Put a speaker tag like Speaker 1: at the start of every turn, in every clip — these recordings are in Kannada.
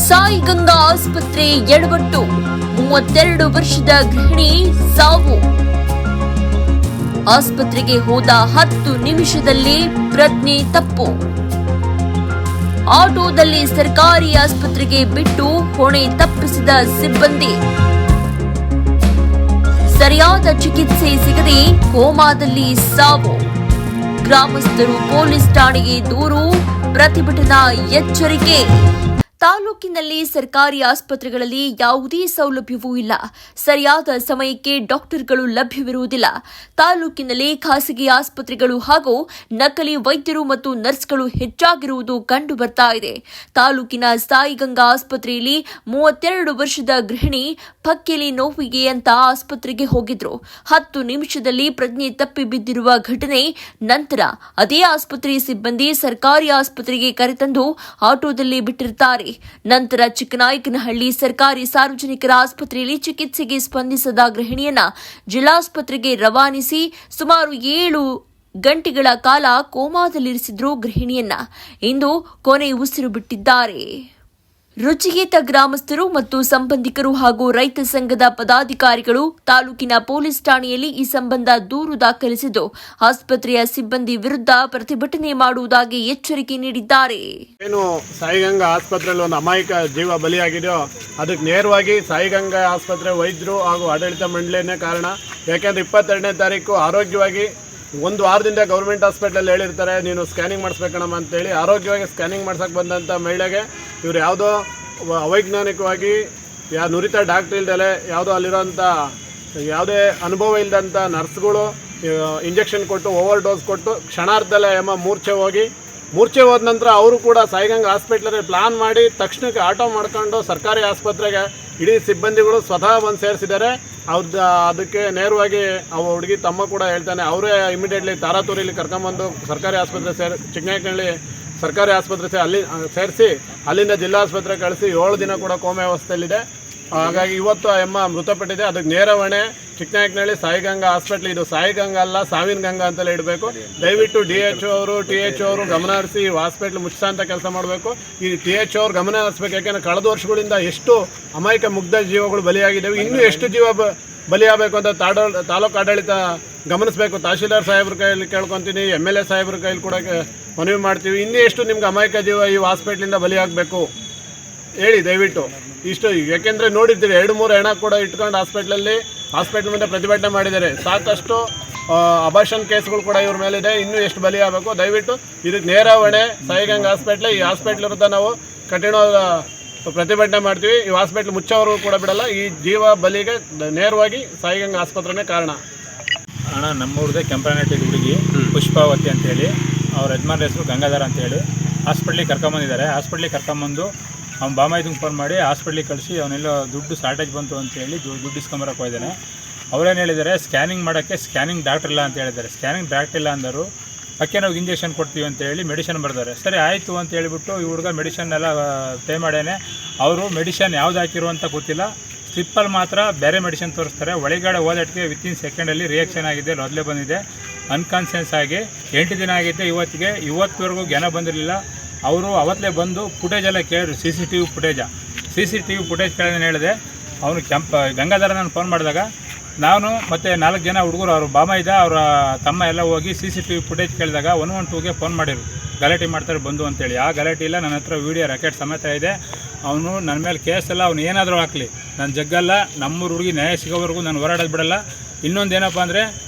Speaker 1: ಸಾಯಿ ಗಂಗಾ ಆಸ್ಪತ್ರೆ ಎಡವಟ್ಟು 32 ವರ್ಷದ ಗೃಹಿಣಿ ಸಾವು. ಆಸ್ಪತ್ರೆಗೆ ಹೋದ 10 ನಿಮಿಷದಲ್ಲಿ ಪ್ರಜ್ಞೆ ತಪ್ಪು. ಆಟೋದಲ್ಲಿ ಸರ್ಕಾರಿ ಆಸ್ಪತ್ರೆಗೆ ಬಿಟ್ಟು ಹೊಣೆ ತಪ್ಪಿಸಿದ ಸಿಬ್ಬಂದಿ. ಸರಿಯಾದ ಚಿಕಿತ್ಸೆ ಸಿಗದೆ ಕೋಮಾದಲ್ಲಿ ಸಾವು. ಗ್ರಾಮಸ್ಥರು ಪೊಲೀಸ್ ಠಾಣೆಗೆ ದೂರು, ಪ್ರತಿಭಟನಾ ಎಚ್ಚರಿಕೆ. ತಾಲೂಕಿನಲ್ಲಿ ಸರ್ಕಾರಿ ಆಸ್ಪತ್ರೆಗಳಲ್ಲಿ ಯಾವುದೇ ಸೌಲಭ್ಯವೂ ಇಲ್ಲ. ಸರಿಯಾದ ಸಮಯಕ್ಕೆ ಡಾಕ್ಟರ್ಗಳು ಲಭ್ಯವಿರುವುದಿಲ್ಲ. ತಾಲೂಕಿನಲ್ಲಿ ಖಾಸಗಿ ಆಸ್ಪತ್ರೆಗಳು ಹಾಗೂ ನಕಲಿ ವೈದ್ಯರು ಮತ್ತು ನರ್ಸ್ಗಳು ಹೆಚ್ಚಾಗಿರುವುದು ಕಂಡು ಬರ್ತಾ ಇದೆ. ತಾಲೂಕಿನ ಸಾಯಿ ಗಂಗಾ ಆಸ್ಪತ್ರೆಯಲ್ಲಿ 32 ವರ್ಷದ ಗೃಹಿಣಿ ಪಕ್ಕೆಲಿ ನೋವಿಗೆ ಅಂತ ಆಸ್ಪತ್ರೆಗೆ ಹೋಗಿದ್ರು. 10 ನಿಮಿಷದಲ್ಲಿ ಪ್ರಜ್ಞೆ ತಪ್ಪಿ ಬಿದ್ದಿರುವ ಘಟನೆ. ನಂತರ ಅದೇ ಆಸ್ಪತ್ರೆ ಸಿಬ್ಬಂದಿ ಸರ್ಕಾರಿ ಆಸ್ಪತ್ರೆಗೆ ಕರೆತಂದು ಆಟೋದಲ್ಲಿ ಬಿಟ್ಟಿರುತ್ತಾರೆ. ನಂತರ ಚಿಕ್ಕನಾಯಕನಹಳ್ಳಿ ಸರ್ಕಾರಿ ಸಾರ್ವಜನಿಕರ ಆಸ್ಪತ್ರೆಯಲ್ಲಿ ಚಿಕಿತ್ಸೆಗೆ ಸ್ಪಂದಿಸದ ಗೃಹಿಣಿಯನ್ನ ಜಿಲ್ಲಾಸ್ಪತ್ರೆಗೆ ರವಾನಿಸಿ ಸುಮಾರು 7 ಗಂಟೆಗಳ ಕಾಲ ಕೋಮಾದಲ್ಲಿರಿಸಿದ್ರು ಗೃಹಿಣಿಯನ್ನ. ಇಂದು ಕೊನೆ ಉಸಿರು ಬಿಟ್ಟಿದ್ದಾರೆ. ರುಚಿಗೇತ ಗ್ರಾಮಸ್ಥರು ಮತ್ತು ಸಂಬಂಧಿಕರು ಹಾಗೂ ರೈತ ಸಂಘದ ಪದಾಧಿಕಾರಿಗಳು ತಾಲೂಕಿನ ಪೊಲೀಸ್ ಠಾಣೆಯಲ್ಲಿ ಈ ಸಂಬಂಧ ದೂರು ದಾಖಲಿಸಿದ್ದು ಆಸ್ಪತ್ರೆಯ ಸಿಬ್ಬಂದಿ ವಿರುದ್ಧ ಪ್ರತಿಭಟನೆ ಮಾಡುವುದಾಗಿ ಎಚ್ಚರಿಕೆ ನೀಡಿದ್ದಾರೆ.
Speaker 2: ಏನು ಸಾಯಿಗಂಗಾ ಆಸ್ಪತ್ರೆಯಲ್ಲಿ ಒಂದು ಅಮಾಯಕ ಜೀವ ಬಲಿಯಾಗಿದೆಯೋ ಅದಕ್ಕೆ ನೇರವಾಗಿ ಸಾಯಿಗಂಗಾ ಆಸ್ಪತ್ರೆ ವೈದ್ಯರು ಹಾಗೂ ಆಡಳಿತ ಮಂಡಳಿನೇ ಕಾರಣ. ಯಾಕೆಂದರೆ 22ನೇ ತಾರೀಕು ಆರೋಗ್ಯವಾಗಿ ಒಂದು ವಾರದಿಂದ ಗೌರ್ಮೆಂಟ್ ಹಾಸ್ಪಿಟಲಲ್ಲಿ ಹೇಳಿರ್ತಾರೆ ನೀನು ಸ್ಕ್ಯಾನಿಂಗ್ ಮಾಡಿಸ್ಬೇಕಣಮ್ಮ ಅಂತೇಳಿ. ಆರೋಗ್ಯವಾಗಿ ಸ್ಕ್ಯಾನಿಂಗ್ ಮಾಡ್ಸೋಕೆ ಬಂದಂಥ ಮಹಿಳೆಗೆ ಇವರು ಯಾವುದೋ ಅವೈಜ್ಞಾನಿಕವಾಗಿ ನುರಿತ ಡಾಕ್ಟ್ರ್ ಇಲ್ದಲೆ ಯಾವುದೋ ಅಲ್ಲಿರೋಂಥ ಯಾವುದೇ ಅನುಭವ ಇಲ್ಲದಂಥ ನರ್ಸ್ಗಳು ಇಂಜೆಕ್ಷನ್ ಕೊಟ್ಟು ಓವರ್ ಡೋಸ್ ಕೊಟ್ಟು ಕ್ಷಣಾರ್ಧದಲ್ಲೇ ಮೂರ್ಛೆ ಹೋದ ನಂತರ ಅವರು ಕೂಡ ಸಾಯಿಗಂಗಾ ಹಾಸ್ಪಿಟ್ಲಲ್ಲಿ ಪ್ಲಾನ್ ಮಾಡಿ ತಕ್ಷಣಕ್ಕೆ ಆಟೋ ಮಾಡ್ಕೊಂಡು ಸರ್ಕಾರಿ ಆಸ್ಪತ್ರೆಗೆ ಇಡೀ ಸಿಬ್ಬಂದಿಗಳು ಸ್ವತಃ ಬಂದು ಸೇರಿಸಿದ್ದಾರೆ. ಅದಕ್ಕೆ ನೇರವಾಗಿ ಆ ಹುಡುಗಿ ತಮ್ಮ ಕೂಡ ಹೇಳ್ತಾನೆ, ಅವರೇ ಇಮಿಡಿಯೇಟ್ಲಿ ತಾರಾತೂರಿಲಿ ಕರ್ಕೊಂಬಂದು ಸರ್ಕಾರಿ ಆಸ್ಪತ್ರೆ ಚಿಕ್ಕನಾಯಕನಹಳ್ಳಿ ಸರ್ಕಾರಿ ಆಸ್ಪತ್ರೆ ಅಲ್ಲಿ ಸೇರಿಸಿ ಅಲ್ಲಿಂದ ಜಿಲ್ಲಾ ಆಸ್ಪತ್ರೆ ಕಳಿಸಿ 7 ದಿನ ಕೂಡ ಕೋಮೆ ಅವಸ್ಥೆಯಲ್ಲಿದೆ. ಹಾಗಾಗಿ ಇವತ್ತು ಆ ಎಮ್ಮ ಮೃತಪಟ್ಟಿದೆ. ಅದಕ್ಕೆ ನೇರ ಹೊಣೆ ಚಿಕ್ಕನಾಯಕನಹಳ್ಳಿ ಸಾಯಿಗಂಗಾ ಹಾಸ್ಪಿಟ್ಲ್. ಇದು ಸಾಯಿಗಂಗಾ ಅಲ್ಲ, ಸಾವಿನ ಗಂಗಾ ಅಂತಲೇ ಇಡಬೇಕು. ದಯವಿಟ್ಟು DHO ಅವರು THO ಅವರು ಗಮನ ಹರಿಸಿ ಈ ಹಾಸ್ಪಿಟ್ಲ್ ಮುಚ್ಚಿಸೋಂಥ ಕೆಲಸ ಮಾಡಬೇಕು. ಈ THO ಅವ್ರು ಗಮನ ಹರಿಸ್ಬೇಕು. ಯಾಕೆಂದರೆ ಕಳೆದ ವರ್ಷಗಳಿಂದ ಎಷ್ಟು ಅಮಾಯಕ ಮುಗ್ಧ ಜೀವಗಳು ಬಲಿಯಾಗಿದ್ದಾವೆ, ಇನ್ನೂ ಎಷ್ಟು ಜೀವ ಬಲಿಯಾಗಬೇಕು ಅಂತ ತಾಲೂಕು ಆಡಳಿತ ಗಮನಿಸಬೇಕು. ತಹಶೀಲ್ದಾರ್ ಸಾಹೇಬ್ರ ಕೈಯಲ್ಲಿ ಕೇಳ್ಕೊತೀನಿ, MLA ಸಾಹೇಬ್ರ ಕೈಯಲ್ಲಿ ಕೂಡ ಮನವಿ ಮಾಡ್ತೀವಿ. ಇನ್ನೂ ಎಷ್ಟು ನಿಮ್ಗೆ ಅಮಾಯಕ ಜೀವ ಈ ಹಾಸ್ಪಿಟ್ಲಿಂದ ಬಲಿಯಾಗಬೇಕು ಹೇಳಿ ದಯವಿಟ್ಟು. ಇಷ್ಟು ಯಾಕೆಂದರೆ ನೋಡಿರ್ತೀರಿ 2-3 ಹೆಣ ಕೂಡ ಇಟ್ಕೊಂಡು ಹಾಸ್ಪಿಟ್ಲ್ ಮುಂದೆ ಪ್ರತಿಭಟನೆ ಮಾಡಿದ್ದಾರೆ. ಸಾಕಷ್ಟು ಅಬಾರ್ಷನ್ ಕೇಸ್ಗಳು ಕೂಡ ಇವ್ರ ಮೇಲಿದೆ. ಇನ್ನೂ ಎಷ್ಟು ಬಲಿ ಆಗಬೇಕು. ದಯವಿಟ್ಟು ಇದಕ್ಕೆ ನೇರ ಹೊಣೆ ಸಾಯಿಗಂಗಾ ಹಾಸ್ಪಿಟ್ಲ್. ಈ ಹಾಸ್ಪಿಟ್ಲ್ ವಿರುದ್ಧ ನಾವು ಕಠಿಣವಾದ ಪ್ರತಿಭಟನೆ ಮಾಡ್ತೀವಿ. ಈ ಹಾಸ್ಪಿಟ್ಲ್ ಮುಚ್ಚೋರು ಕೂಡ ಬಿಡಲ್ಲ. ಈ ಜೀವ ಬಲಿಗೆ ನೇರವಾಗಿ ಸಾಯಿಗಂಗಾ ಆಸ್ಪತ್ರೆನೇ ಕಾರಣ.
Speaker 3: ಅಣ್ಣ, ನಮ್ಮೂರದೇ ಕೆಂಪನಹಟ್ಟಿ ಹುಡುಗಿ ಪುಷ್ಪಾವತಿ ಅಂತೇಳಿ, ಅವ್ರ ಯಜಮಾನ್ರ ಹೆಸರು ಗಂಗಾಧರ ಅಂತೇಳಿ ಹಾಸ್ಪಿಟ್ಲಿಗೆ ಕರ್ಕೊಂಬಂದಿದ್ದಾರೆ. ಹಾಸ್ಪಿಟ್ಲಿಗೆ ಕರ್ಕೊಂಬಂದು ಅವ್ನು ಬಾಮಾಯ್ದಂಗೆ ಫೋನ್ ಮಾಡಿ ಹಾಸ್ಪಿಟ್ಲಿಗೆ ಕಳಿಸಿ ಅವನೆಲ್ಲ ದುಡ್ಡು ಶಾರ್ಟೇಜ್ ಬಂತು ಅಂತೇಳಿ ದುಡ್ಡು ಇಸ್ಕೊಂಬರಕ್ಕೆ ಹೋಗಿದ್ದಾನೆ. ಅವ್ರೇನು ಹೇಳಿದ್ದಾರೆ, ಸ್ಕ್ಯಾನಿಂಗ್ ಮಾಡೋಕ್ಕೆ ಸ್ಕ್ಯಾನಿಂಗ್ ಡಾಕ್ಟ್ರ್ ಇಲ್ಲ ಅಂತ ಹೇಳಿದ್ದಾರೆ. ಸ್ಕ್ಯಾನಿಂಗ್ ಡಾಕ್ಟ್ರ್ ಇಲ್ಲ ಅಂದರು. ಪಕ್ಕೆ ನಾವು ಇಂಜೆಕ್ಷನ್ ಕೊಡ್ತೀವಿ ಅಂತೇಳಿ ಮೆಡಿಷನ್ ಬರ್ತಾರೆ. ಸರಿ ಆಯಿತು ಅಂತ ಹೇಳಿಬಿಟ್ಟು ಈ ಹುಡುಗ ಮೆಡಿಷನ್ ಎಲ್ಲ ಪೇ ಮಾಡೇನೆ. ಅವರು ಮೆಡಿಷನ್ ಯಾವ್ದು ಹಾಕಿರೋ ಅಂತ ಗೊತ್ತಿಲ್ಲ. ಸ್ಲಿಪ್ಪಲ್ಲಿ ಮಾತ್ರ ಬೇರೆ ಮೆಡಿಷನ್ ತೋರಿಸ್ತಾರೆ. ಒಳಗಡೆ ಹೋದಟ್ಟಿಗೆ ವಿತಿನ್ ಸೆಕೆಂಡಲ್ಲಿ ರಿಯಾಕ್ಷನ್ ಆಗಿದೆ, ಮೊದಲೇ ಬಂದಿದೆ. ಅನ್ಕಾನ್ಷಿಯಸ್ ಆಗಿ 8 ದಿನ ಆಗಿದ್ದೆ. ಇವತ್ತುವರೆಗೂ ಜ್ಞಾನ ಬಂದಿರಲಿಲ್ಲ. ಅವರು ಅವತ್ತಲೇ ಬಂದು ಫುಟೇಜ್ ಎಲ್ಲ ಕೇಳಿದ್ರು. CCTV ಫುಟೇಜ್ ಕೇಳೋದೇನು ಹೇಳಿದೆ. ಅವನು ಗಂಗಾಧರ ನಾನು ಫೋನ್ ಮಾಡಿದಾಗ ನಾನು ಮತ್ತು 4 ಜನ ಹುಡುಗರು, ಅವರು ಬಾಮೈದ ಅವರ ತಮ್ಮ ಎಲ್ಲ ಹೋಗಿ CCTV ಫುಟೇಜ್ ಕೇಳಿದಾಗ 112ಗೆ ಫೋನ್ ಮಾಡಿರು. ಗಲಾಟೆ ಮಾಡ್ತಾರೆ ಬಂದು ಅಂತೇಳಿ. ಆ ಗಲಾಟೆ ಇಲ್ಲ, ನನ್ನ ಹತ್ರ ವಿಡಿಯೋ ರೆಕಾರ್ಡ್ ಸಮೇತ ಇದೆ. ಅವನು ನನ್ನ ಮೇಲೆ ಕೇಸ್ ಎಲ್ಲ ಅವನು ಏನಾದರೂ ಹಾಕಲಿ, ನಾನು ಜಗ್ಗಲ್ಲ. ನಮ್ಮೂರು ಹುಡುಗಿ ನ್ಯಾಯ ಸಿಗೋವರೆಗೂ ನಾನು ಹೋರಾಡೋದು ಬಿಡಲ್ಲ. ಇನ್ನೊಂದೇನಪ್ಪ ಅಂದರೆ,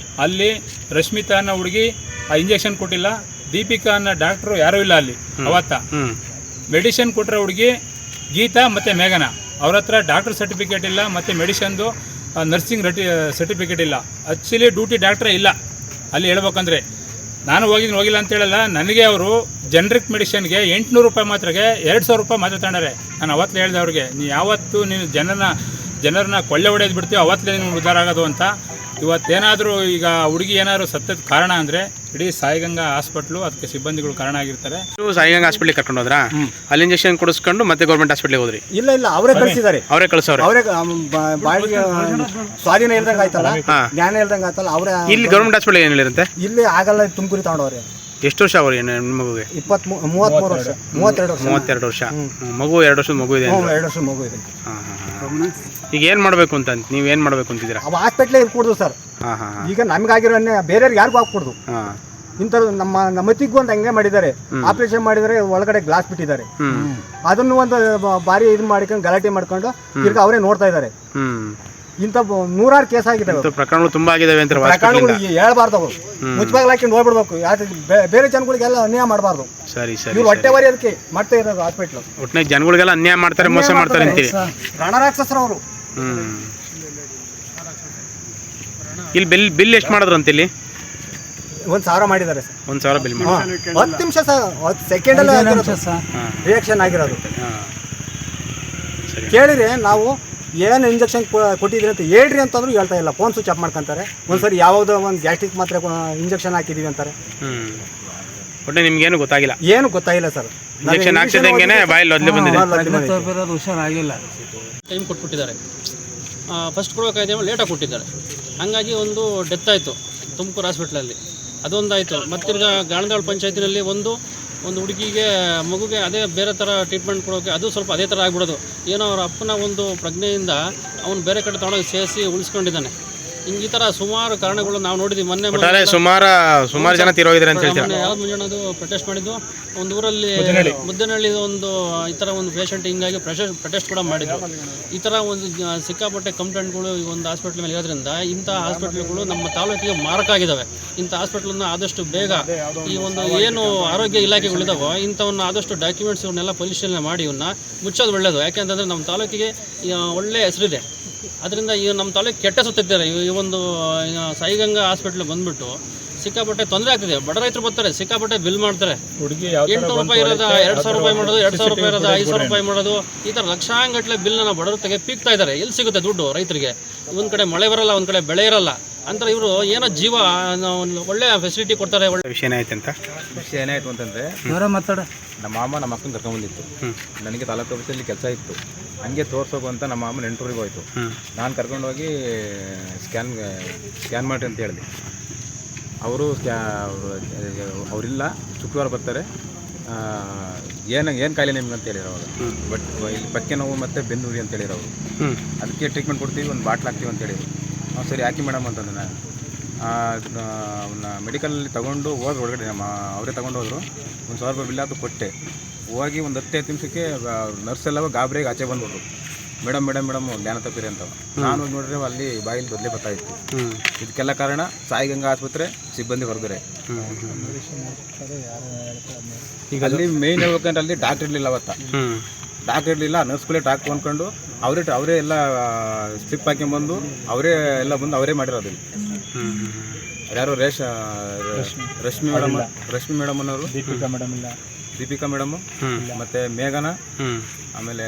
Speaker 3: ಅಲ್ಲಿ ರಶ್ಮಿತಾ ಅನ್ನೋ ಹುಡುಗಿ ಆ ಇಂಜೆಕ್ಷನ್ ಕೊಟ್ಟಿಲ್ಲ. ದೀಪಿಕಾ ಅನ್ನೋ ಡಾಕ್ಟ್ರು ಯಾರೂ ಇಲ್ಲ ಅಲ್ಲಿ ಅವತ್ತ. ಮೆಡಿಷನ್ ಕೊಟ್ಟರೆ ಹುಡುಗಿ ಗೀತಾ ಮತ್ತು ಮೇಘನಾ, ಅವ್ರ ಹತ್ರ ಡಾಕ್ಟರ್ ಸರ್ಟಿಫಿಕೇಟ್ ಇಲ್ಲ ಮತ್ತು ಮೆಡಿಷನ್ದು ನರ್ಸಿಂಗ್ ಸರ್ಟಿಫಿಕೇಟ್ ಇಲ್ಲ. ಆ್ಯಕ್ಚುಲಿ ಡ್ಯೂಟಿ ಡಾಕ್ಟ್ರೇ ಇಲ್ಲ ಅಲ್ಲಿ ಹೇಳ್ಬೇಕಂದ್ರೆ. ನಾನು ಹೋಗಿಲ್ಲ ಅಂತ ಹೇಳಲ್ಲ. ನನಗೆ ಅವರು ಜನರಿಕ್ ಮೆಡಿಷನ್ಗೆ 800 ರೂಪಾಯಿ ಮಾತ್ರಗೆ 2000 ರೂಪಾಯಿ ಮಾತ್ರ ತಗೊಂಡಾರೆ. ನಾನು ಅವತ್ತೇ ಹೇಳಿದೆ ಅವ್ರಿಗೆ, ಯಾವತ್ತು ನೀನು ಜನರನ್ನ ಕೊಳ್ಳೆ ಹೊಡೆಯೋದು ಬಿಡ್ತೀವಿ ಅವತ್ತೇ ನೀನು ಉದ್ಧಾರ ಆಗೋದು ಅಂತ. ಇವತ್ತೇನಾದರೂ ಈಗ ಹುಡುಗಿ ಏನಾದರೂ ಸತ್ತದ ಕಾರಣ ಅಂದರೆ ಇಡೀ ಸಾಯಿಗಂಗಾ ಹಾಸ್ಪಿಟ್ಲು ಅದಕ್ಕೆ ಸಿಬ್ಬಂದಿಗಳು ಕಾರಣ ಆಗಿರ್ತಾರೆ.
Speaker 4: ಸಾಯಿಗಂಗಾ ಹಾಸ್ಪಿಟ್ಲಿಗೆ ಕರ್ಕೊಂಡು ಹೋದ್ರಾ? ಅಲ್ಲಿ ಇಂಜೆಕ್ಷನ್ ಕೊಡಿಸ್ಕೊಂಡು ಮತ್ತೆ ಗೌರ್ಮೆಂಟ್ ಹಾಸ್ಪಿಟ್ಲಿಗೆ ಹೋದ್ರಿ?
Speaker 5: ಇಲ್ಲ ಅವರೇ ಕಳಿಸಿದ್ದಾರೆ.
Speaker 4: ಅವರೇ ಕಳಿಸೋರು.
Speaker 5: ಅವರೇ ಬಾಡಿಗೆ ಸ್ವಾಧೀನ ಇಲ್ದಂಗೆ ಆಯ್ತಲ್ಲ, ಜ್ಞಾನ ಇಲ್ದಂಗೆ ಆಯ್ತಲ್ಲ. ಅವರೇ
Speaker 4: ಇಲ್ಲಿ ಗೌರ್ಮೆಂಟ್ ಹಾಸ್ಪಿಟ್ಲಿಗೆ ಏನು ಹೇಳಿರುತ್ತೆ?
Speaker 5: ಇಲ್ಲಿ ಆಗಲ್ಲ, ತುಮಕೂರಿ ತಗೊಂಡವ್ರೆ.
Speaker 4: ಎಷ್ಟು ವರ್ಷ ಅವ್ರು ಹೆಣ್ಮಗುಗೆ?
Speaker 5: 32 ವರ್ಷ.
Speaker 4: 32 ವರ್ಷ. ಮಗು 2 ವರ್ಷದ ಮಗು ಇದೆ.
Speaker 5: 2 ವರ್ಷದ ಮಗು ಇದೆ.
Speaker 4: ಈಗ ಏನು ಮಾಡಬೇಕು ಅಂತ ನೀವೇನು ಮಾಡಬೇಕು ಅಂತಿದ್ದೀರಾ?
Speaker 5: ಅವು ಹಾಸ್ಪಿಟ್ಲೇ ಇರ್ಕೊಡ್ದು ಸರ್. ಈಗ ನಮಗಾಗಿರೋ ಬೇರೆಯವ್ರಿಗೆ ಯಾರಿಗೂ ಹಾಕ್ಕೊಡ್ದು. ಇಂಥದ್ದು ನಮ್ಮ ಮತ್ತಿಗೂ ಒಂದು ಹಂಗೆ ಮಾಡಿದ್ದಾರೆ. ಆಪರೇಷನ್ ಮಾಡಿದರೆ ಒಳಗಡೆ ಗ್ಲಾಸ್ ಬಿಟ್ಟಿದ್ದಾರೆ. ಅದನ್ನು ಒಂದು ಬಾರಿ ಇದು ಮಾಡ್ಕೊಂಡು ಗಲಾಟೆ ಮಾಡ್ಕೊಂಡು ಈಗ ಅವರೇ ನೋಡ್ತಾ ಇದ್ದಾರೆ. ಇಂಥ 100 ಕೇಸ್ ಆಗಿದ್ದಾವೆ.
Speaker 4: ಪ್ರಕರಣಗಳು ತುಂಬಾ ಆಗಿದಾವೆ ಅಂತ
Speaker 5: ಪ್ರಕರಣಗಳು ಹೇಳ್ಬಾರ್ದು. ಅವರು ಮುಚ್ಚಬಾಗ್ಲು ಹಾಕಿ ನೋಡ್ಬಿಡ್ಬೇಕು. ಯಾಕೆ ಬೇರೆ ಜನಗಳಿಗೆಲ್ಲ ಅನ್ಯಾಯ ಮಾಡಬಾರ್ದು.
Speaker 4: ಸರಿ ಸರಿ.
Speaker 5: ಇವ್ರು ಹೊಟ್ಟೆವಾರಿ ಅದಕ್ಕೆ ಮಾಡ್ತಾ ಇರೋದು ಹಾಸ್ಪಿಟ್ಲು.
Speaker 4: ಒಟ್ಟಿನಲ್ಲಿ ಜನಗಳಿಗೆಲ್ಲ ಅನ್ಯಾಯ ಮಾಡ್ತಾರೆ, ಮೋಸ ಮಾಡ್ತಾರೆ ಅಂತೀವಿ.
Speaker 5: ರಣರಾಕ್ಷಸರು ಅವರು.
Speaker 4: ಇಲ್ಲಿ ಬಿಲ್ ಎಷ್ಟು ಮಾಡಿದ್ರು ಅಂತ? ಇಲ್ಲಿ
Speaker 5: 1,000 ಮಾಡಿದ್ದಾರೆ ಸರ್.
Speaker 4: 1,000 ಬಿಲ್ ಮಾಡಿ.
Speaker 5: 10 ನಿಮಿಷ ಸರ್, 10 ಸೆಕೆಂಡಲ್ಲಿ ರಿಯಾಕ್ಷನ್ ಆಗಿರೋದು. ಕೇಳಿದ್ರೆ ನಾವು ಏನು ಇಂಜೆಕ್ಷನ್ ಕೊಟ್ಟಿದ್ರಿ ಅಂತ ಹೇಳ್ರಿ ಅಂತಂದ್ರು ಹೇಳ್ತಾ ಇಲ್ಲ. ಫೋನ್ ಸ್ವಿಚ್ ಆಫ್ ಮಾಡ್ಕೊಂತಾರೆ. ಒಂದ್ಸರಿ ಯಾವುದೋ ಒಂದು ಗ್ಯಾಸ್ಟ್ರಿಕ್ ಮಾತ್ರೆ ಇಂಜೆಕ್ಷನ್ ಹಾಕಿದೀವಿ ಅಂತಾರೆ.
Speaker 4: ಒಟ್ಟೆ ನಿಮ್ಗೇನು ಗೊತ್ತಾಗಿಲ್ಲ?
Speaker 5: ಏನು ಗೊತ್ತಾಗಿಲ್ಲ ಸರ್.
Speaker 4: ಇಂಜೆಕ್ಷನ್ ಹಾಕ್ಸಿದಂಗೆನೆ ಬಾಯಲ್ಲಿ ಒದ್ಲೆ ಬಂದಿದೆ.
Speaker 5: ಹುಷಾರಾಗಿಲ್ಲ.
Speaker 6: ಟೈಮ್ ಕೊಟ್ಬಿಟ್ಟಿದ್ದಾರೆ. ಫಸ್ಟ್ ಕೊಡೋಕಾಯ್ದೆ ಲೇಟಾಗಿ ಕೊಟ್ಟಿದ್ದಾರೆ. ಹಾಗಾಗಿ ಒಂದು ಡೆತ್ ಆಯಿತು ತುಮಕೂರು ಹಾಸ್ಪಿಟ್ಲಲ್ಲಿ. ಅದೊಂದಾಯಿತು. ಮತ್ತಿರ್ಗ ಗಾಣದಾಳ್ ಪಂಚಾಯತಿನಲ್ಲಿ ಒಂದು ಹುಡುಗಿಗೆ ಮಗುಗೆ ಅದೇ ಬೇರೆ ಥರ ಟ್ರೀಟ್ಮೆಂಟ್ ಕೊಡೋಕೆ ಅದು ಸ್ವಲ್ಪ ಅದೇ ಥರ ಆಗಿಬಿಡೋದು. ಏನೋ ಅವ್ರ ಅಪ್ಪನ ಒಂದು ಪ್ರಜ್ಞೆಯಿಂದ ಅವನು ಬೇರೆ ಕಡೆ ತೊಗೊಂಡೋಗಿ ಸೇರಿಸಿ ಉಳಿಸ್ಕೊಂಡಿದ್ದಾನೆ. ಹಿಂಗೆ ಈ ಥರ ಸುಮಾರು ಕಾರಣಗಳು ನಾವು ನೋಡಿದ್ವಿ. ಮೊನ್ನೆ
Speaker 4: ಸುಮಾರು ಜನ ತೀರೋಗಿದ್ದಾರೆ ಅಂತ ಹೇಳ್ತಾರೆ.
Speaker 6: ಯಾವ್ದು ಮುಂಜಾನೆ ಪ್ರೊಟೆಸ್ಟ್ ಮಾಡಿದ್ದು ಒಂದು ಊರಲ್ಲಿ ಮುದ್ದನಹಳ್ಳಿ ಒಂದು ಈ ಥರ ಒಂದು ಪೇಷಂಟ್ ಹಿಂಗಾಗಿ ಪ್ರೊಟೆಸ್ಟ್ ಕೂಡ ಮಾಡಿದ್ರು. ಈ ಥರ ಒಂದು ಸಿಕ್ಕಾಪಟ್ಟೆ ಕಂಪ್ಲೇಂಟ್ಗಳು ಈ ಒಂದು ಹಾಸ್ಪಿಟ್ಲ್ ಮೇಲೆ ಇರೋದ್ರಿಂದ ಇಂಥ ಹಾಸ್ಪಿಟ್ಲ್ಗಳು ನಮ್ಮ ತಾಲೂಕಿಗೆ ಮಾರಕ ಆಗಿದ್ದಾವೆ. ಇಂಥ ಹಾಸ್ಪಿಟ್ಲನ್ನು ಆದಷ್ಟು ಬೇಗ ಈ ಒಂದು ಏನು ಆರೋಗ್ಯ ಇಲಾಖೆಗಳಿದಾವೋ ಇಂಥವನ್ನ ಆದಷ್ಟು ಡಾಕ್ಯುಮೆಂಟ್ಸ್ ಇವನ್ನೆಲ್ಲ ಪರಿಶೀಲನೆ ಮಾಡಿ ಇವನ್ನ ಮುಚ್ಚೋದು ಒಳ್ಳೆಯದು. ಯಾಕೆಂತಂದರೆ ನಮ್ಮ ತಾಲೂಕಿಗೆ ಒಳ್ಳೆಯ ಹೆಸರಿದೆ. ಅದರಿಂದ ಈ ನಮ್ಮ ತಾಲೂಕು ಕೆಟ್ಟ ಸುತ್ತಿದ್ದಾರೆ. ಈ ಒಂದು ಸಾಯಿಗಂಗಾ ಹಾಸ್ಪಿಟ್ಲ್ ಬಂದ್ಬಿಟ್ಟು ಸಿಕ್ಕಾಪಟ್ಟೆ ತೊಂದರೆ ಆಗ್ತಿದೆ. ಬಡ ರೈತರು ಬರ್ತಾರೆ, ಸಿಕ್ಕಾಪಟ್ಟೆ ಬಿಲ್ ಮಾಡ್ತಾರೆ. 800 ರೂಪಾಯಿ ಇರೋದ 2,000 ರೂಪಾಯಿ ಮಾಡೋದು, 2,000 ರೂಪಾಯಿ ಇರೋದ 5,000 ರೂಪಾಯಿ ಮಾಡೋದು. ಈ ಥರ ಲಕ್ಷಾಂಗಟ್ಟಲೆ ಬಿಲ್ನ ಬಡವರು ಪೀಕ್ತಾ ಇದ್ದಾರೆ. ಎಲ್ಲಿ ಸಿಗುತ್ತೆ ದುಡ್ಡು ರೈತರಿಗೆ? ಒಂದು ಕಡೆ ಮಳೆ ಬರಲ್ಲ, ಒಂದು ಕಡೆ ಬೆಳೆ ಇರಲ್ಲ. ಅಂತಾರೆ ಇವರು ಏನೋ ಜೀವ ಒಳ್ಳೆ ಫೆಸಿಲಿಟಿ ಕೊಡ್ತಾರೆ. ಒಳ್ಳೆ
Speaker 4: ವಿಷಯ ಏನಾಯ್ತು
Speaker 7: ಅಂತಂದರೆ ನಮ್ಮ ಮಾಮ ನಮ್ಮ ಅಕ್ಕನ ಕರ್ಕೊಂಡ್ಬಂದಿತ್ತು. ನನಗೆ ತಾಲೂಕು ಆಫೀಸಲ್ಲಿ ಕೆಲಸ ಇತ್ತು. ಹಂಗೆ ತೋರಿಸೋಕು ಅಂತ ನಮ್ಮ ಮಾಮ ನೆಂಟೂರಿಗೆ ಹೋಯ್ತು. ನಾನು ಕರ್ಕೊಂಡೋಗಿ ಸ್ಕ್ಯಾನ್ ಮಾಡಿ ಅಂತ ಹೇಳಿದೆ. ಅವರು ಅವರಿಲ್ಲ, ಶುಕ್ರವಾರ ಬರ್ತಾರೆ, ಏನು ಕಾಯಿಲೆ ನಿಮ್ಗೆ ಅಂತ ಹೇಳಿರೋ ಅವರು. ಬಟ್ ಇಲ್ಲಿ ಪಕ್ಕೆ ನೋವು ಮತ್ತು ಬೆನ್ನುರಿ ಅಂತ ಹೇಳಿರೋ ಅವರು. ಅದಕ್ಕೆ ಟ್ರೀಟ್ಮೆಂಟ್ ಕೊಡ್ತೀವಿ, ಒಂದು ಬಾಟ್ಲ್ ಹಾಕ್ತೀವಿ ಅಂತ ಹೇಳಿದ್ರು. ಸರಿ ಹಾಕಿ ಮೇಡಮ್ ಅಂತಂದ್ರೆ ನಾನು ಅವನ್ನ ಮೆಡಿಕಲಲ್ಲಿ ತೊಗೊಂಡು ಹೋಗಿ ಒಳಗಡೆ ಅವರೇ ತೊಗೊಂಡು ಹೋದರು. 1,000 ರೂಪಾಯಿ ಬಿಲ್ ಅದು ಕೊಟ್ಟೆ. ಹೋಗಿ ಒಂದು 10 ನಿಮಿಷಕ್ಕೆ ನರ್ಸ್ ಎಲ್ಲ ಗಾಬರಿಗೆ ಆಚೆ ಬಂದ್ಬಿಟ್ರು. ಮೇಡಮ್ ಜ್ಞಾನ ತಪ್ಪಿರಿ ಅಂತ. ನಾನು ನೋಡಿದ್ರೆ ಅಲ್ಲಿ ಬಾಯಲ್ಲಿ ಬದಲೇ ಬರ್ತಾಯಿತ್ತು. ಇದಕ್ಕೆಲ್ಲ ಕಾರಣ ಸಾಯಿಗಂಗಾ ಆಸ್ಪತ್ರೆ ಸಿಬ್ಬಂದಿ ವರ್ಗರೆ. ಈಗ ಅಲ್ಲಿ ಮೇಯ್ನ್ ಹೇಳ್ಬೇಕಂದ್ರೆ ಅಲ್ಲಿ ಡಾಕ್ಟರ್ ಇರಲಿಲ್ಲ. ಅವತ್ತ ಡಾಕ್ಟರ್ ಇರಲಿಲ್ಲ. ನರ್ಸ್ಗಳೇ ಡಾಕ್ಟರ್ ಅಂದ್ಕೊಂಡು ಅವರೇ ಎಲ್ಲ ಸ್ಲಿಪ್ ಹಾಕೊಂಡ್ಬಂದು ಅವರೇ ಮಾಡಿರೋದು. ಯಾರು ರಶ್ಮಿ ಮೇಡಮ್ ಅನ್ನೋರು, ದೀಪಿಕಾ ಮೇಡಮ್ ಮತ್ತು ಮೇಘನಾ, ಆಮೇಲೆ